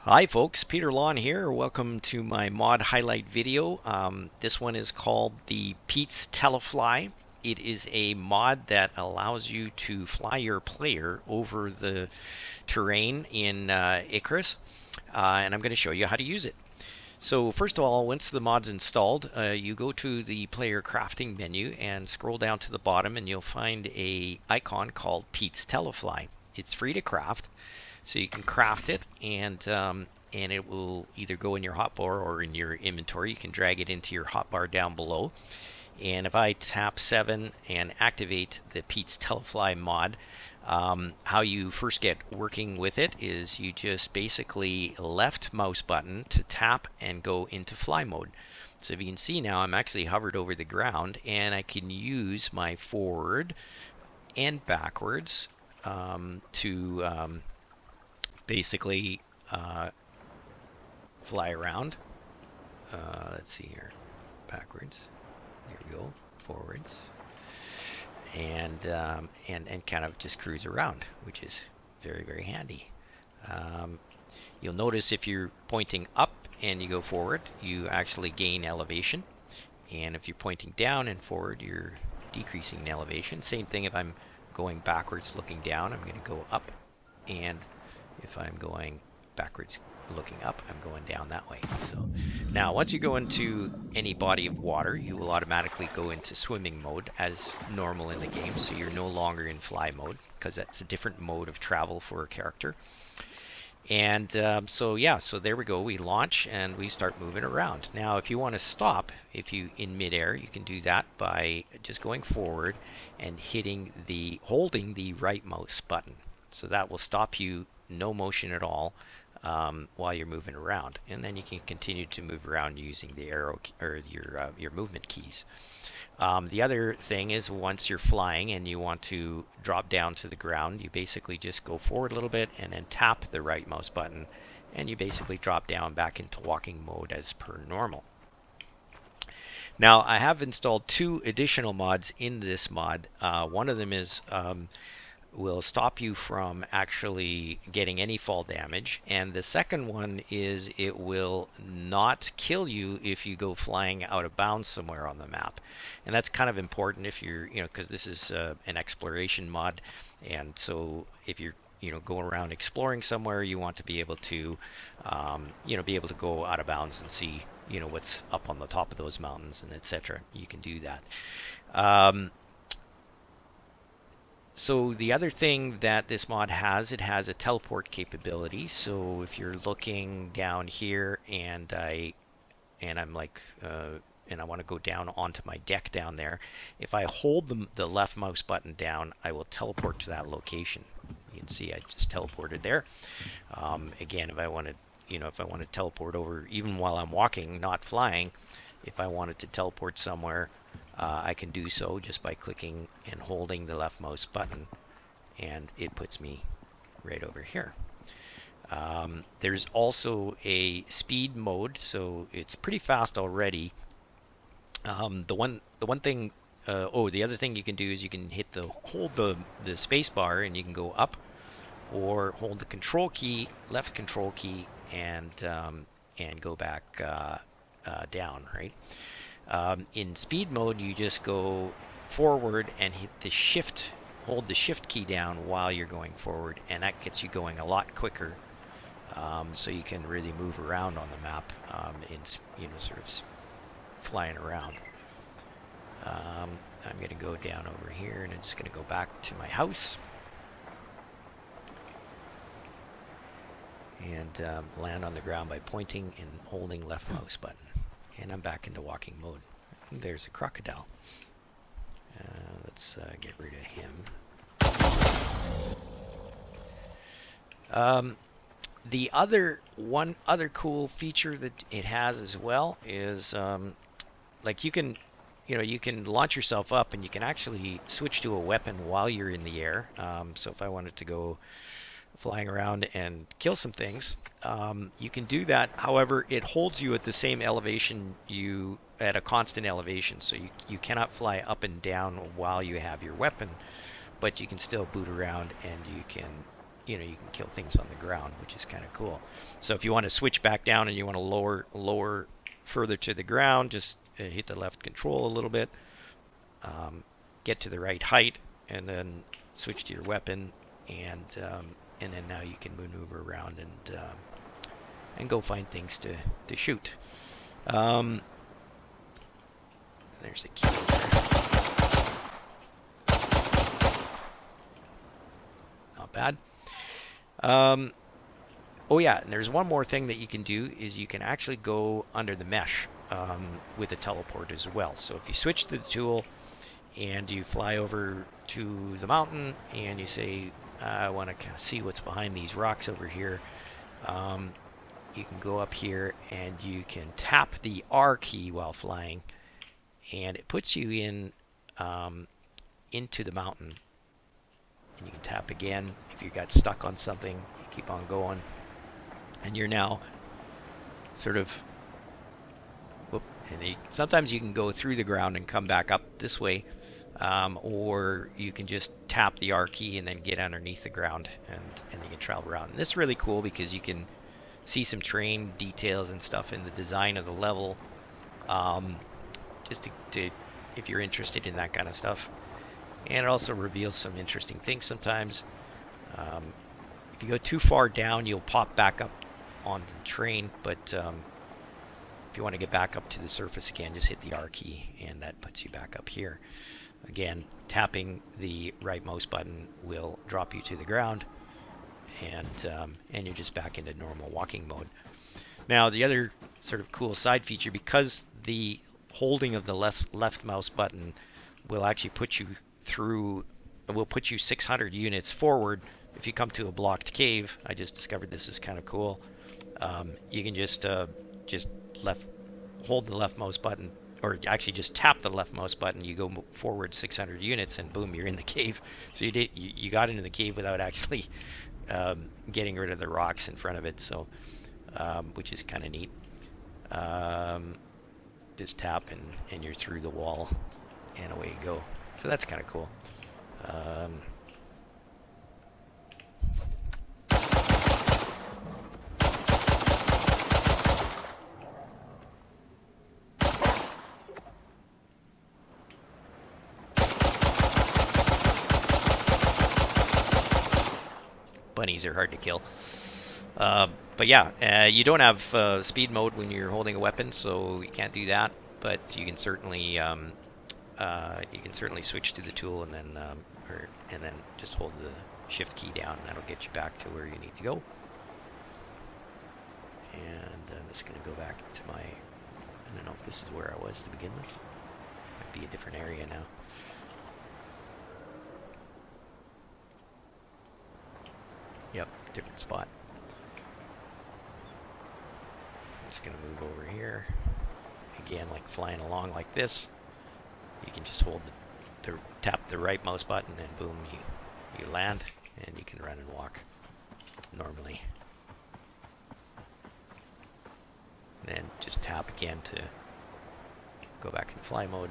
Hi folks, Peter Lawn here. Welcome to my mod highlight video. This one is called the Pete's TeleFly. It is a mod that allows you to fly your player over the terrain in Icarus, and I'm going to show you how to use it. So first of all, once the mod's installed, you go to the player crafting menu and scroll down to the bottom and you'll find a icon called Pete's TeleFly. It's free to craft. So you can craft it, and it will either go in your hotbar or in your inventory. You can drag it into your hotbar down below. And if I tap 7 and activate the Pete's TeleFly mod, how you first get working with it is you just basically left mouse button to tap and go into fly mode. So if you can see now, I'm actually hovered over the ground, and I can use my forward and backwards to basically fly around. Let's see here, backwards. There we go, forwards, and kind of just cruise around, which is very handy. You'll notice if you're pointing up and you go forward, you actually gain elevation, and if you're pointing down and forward, you're decreasing in elevation. Same thing if I'm going backwards looking down, I'm going to go up, and if I'm going backwards looking up, I'm going down that way. So now once you go into any body of water, you will automatically go into swimming mode as normal in the game, so you're no longer in fly mode because that's a different mode of travel for a character. And so there we go, we launch and we start moving around. Now if you want to stop, if you in midair, you can do that by just going forward and holding the right mouse button. So that will stop you, no motion at all, while you're moving around, and then you can continue to move around using the arrow or your movement keys. The other thing is once you're flying and you want to drop down to the ground, you basically just go forward a little bit and then tap the right mouse button, and you basically drop down back into walking mode as per normal. Now I have installed 2 additional mods in this mod. One of them is will stop you from actually getting any fall damage, and the second one is it will not kill you if you go flying out of bounds somewhere on the map. And that's kind of important if you're, because this is an exploration mod, and so if you're going around exploring somewhere, you want to be able to be able to go out of bounds and see what's up on the top of those mountains and etc. You can do that. So the other thing that this mod has, it has a teleport capability. So if you're looking down here and I'm like and I want to go down onto my deck down there, if I hold the left mouse button down, I will teleport to that location. You can see I just teleported there. Again, if I want to teleport over even while I'm walking, not flying, if I wanted to teleport somewhere, I can do so just by clicking and holding the left mouse button, and it puts me right over here. There's also a speed mode, so it's pretty fast already. The other thing you can do is you can hold the space bar and you can go up, or hold the control key, left control key, and go back down, right? In speed mode, you just go forward and hold the shift key down while you're going forward, and that gets you going a lot quicker, so you can really move around on the map sort of flying around. I'm going to go down over here, and I'm just going to go back to my house and land on the ground by pointing and holding left mouse button. And I'm back into walking mode. There's a crocodile. Let's get rid of him. The one other cool feature that it has as well is like you can launch yourself up, and you can actually switch to a weapon while you're in the air. So if I wanted to go flying around and kill some things, you can do that. However, it holds you at the same elevation, at a constant elevation, so you cannot fly up and down while you have your weapon, but you can still boot around, and you can you can kill things on the ground, which is kind of cool. So if you want to switch back down and you want to lower further to the ground, just hit the left control a little bit, get to the right height, and then switch to your weapon, and then now you can maneuver around and go find things to shoot. There's a key there. Not bad. Oh yeah, and there's one more thing that you can do is you can actually go under the mesh with a teleport as well. So if you switch to the tool and you fly over to the mountain and you say, I want to see what's behind these rocks over here, you can go up here and you can tap the R key while flying, and it puts you in into the mountain. And you can tap again if you got stuck on something. You keep on going, and you're now sort of. And sometimes you can go through the ground and come back up this way, or you can just tap the R key and then get underneath the ground, and you can travel around. And this is really cool because you can see some terrain details and stuff in the design of the level, just to if you're interested in that kind of stuff. And it also reveals some interesting things sometimes. If you go too far down, you'll pop back up onto the terrain, but if you want to get back up to the surface again, just hit the R key, and that puts you back up here. Again, tapping the right mouse button will drop you to the ground, and you're just back into normal walking mode. Now, the other sort of cool side feature, because the holding of the left mouse button will actually put you through, will put you 600 units forward. If you come to a blocked cave, I just discovered this is kind of cool. You can just hold the left mouse button, or actually just tap the left mouse button. You go forward 600 units, and boom, you're in the cave. So you got into the cave without actually getting rid of the rocks in front of it. So which is kind of neat. Just tap and you're through the wall, and away you go. So that's kind of cool. Bunnies are hard to kill. But yeah, you don't have speed mode when you're holding a weapon, so you can't do that. But you can certainly switch to the tool and then just hold the shift key down, and that'll get you back to where you need to go. And I'm just going to go back to my. I don't know if this is where I was to begin with. Might be a different area now. Yep, different spot. I'm just going to move over here. Again, like flying along like this. You can just hold tap the right mouse button, and boom, you land, and you can run and walk normally. And then just tap again to go back in fly mode.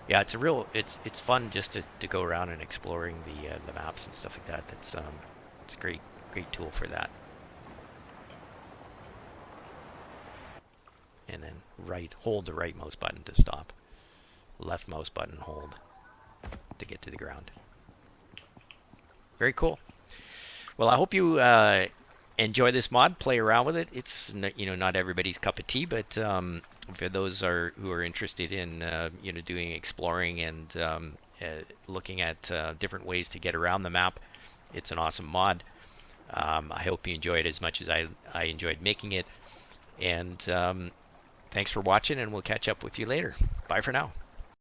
Yeah, it's fun just to go around and exploring the maps and stuff like that. It's a great tool for that. And then hold the right mouse button to stop. Left mouse button hold to get to the ground. Very cool. Well, I hope you enjoy this mod. Play around with it. It's not everybody's cup of tea, but for those who are interested in doing exploring and looking at different ways to get around the map, it's an awesome mod. I hope you enjoy it as much as I enjoyed making it. And thanks for watching, and we'll catch up with you later. Bye for now.